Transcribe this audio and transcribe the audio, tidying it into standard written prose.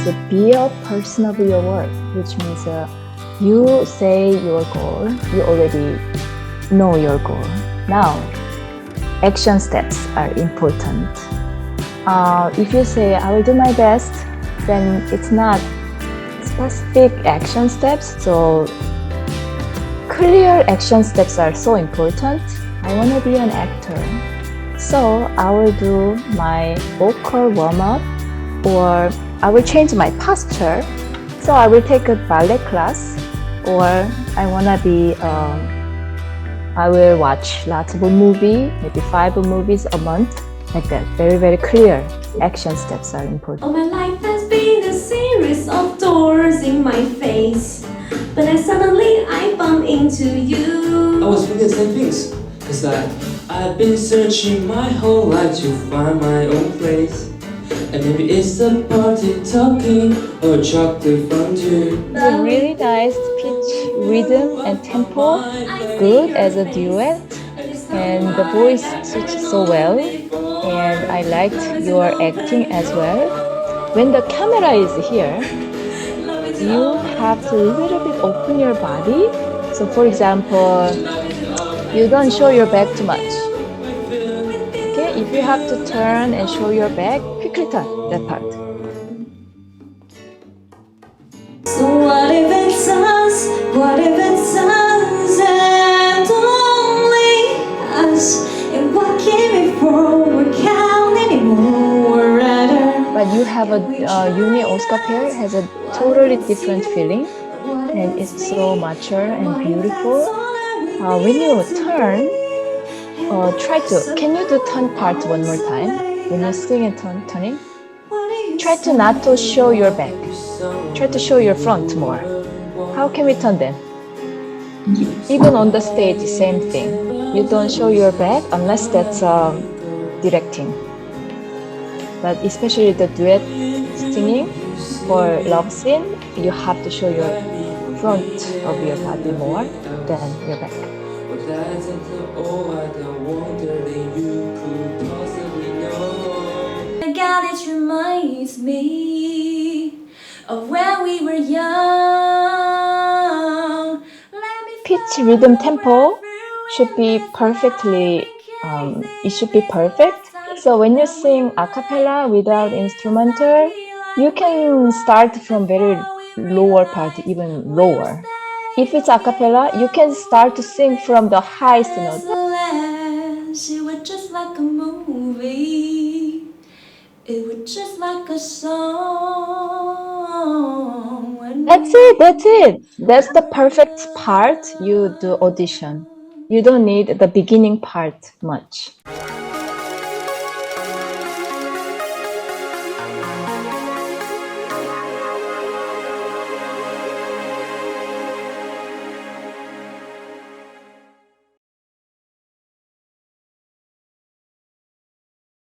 is be a person of your word, which means you say your goal, you already know your goal. Now, action steps are important. If you say, I will do my best, then it's not specific action steps. So clear action steps are so important. I want to be an actor. So I will do my vocal warm-up, or I will change my posture. So I will take a ballet class, or I want to be I will watch lots of movies, maybe 5 movies a month, like that. Very, very clear action steps are important. All my life has been a series of doors in my face, but then suddenly I bump into you. I was thinking the same things, cause I've been searching my whole life to find my own place. And maybe it's a party talking or chocolate fondue. It's a really nice pitch, rhythm and tempo, good as a duet, and the voice suits so well, and I liked your acting as well. When the camera is here, you have to a little bit open your body. So for example, you don't show your back too much. Okay, if you have to turn and show your back, quickly turn that part. So what if it's us? What if it's us and only us? And what can we forward count anymore? But you have a uni Oscar pair has a totally different feeling, and it's so mature and beautiful. When you turn, try to. Can you do turn part one more time? When you sing and turning, try to not to show your back. Try to show your front more. How can we turn them? Even on the stage, same thing. You don't show your back unless that's directing. But especially the duet singing for love scene, you have to show your front of your body more than your back. God, it reminds me of when we were young. Pitch, rhythm, tempo should be perfectly, it should be perfect. So when you sing a cappella without instrumental, you can start from very lower part, even lower. If it's a cappella, you can start to sing from the highest note. It was just like a movie. It was just like a song. That's it. That's the perfect part you do audition. You don't need the beginning part much.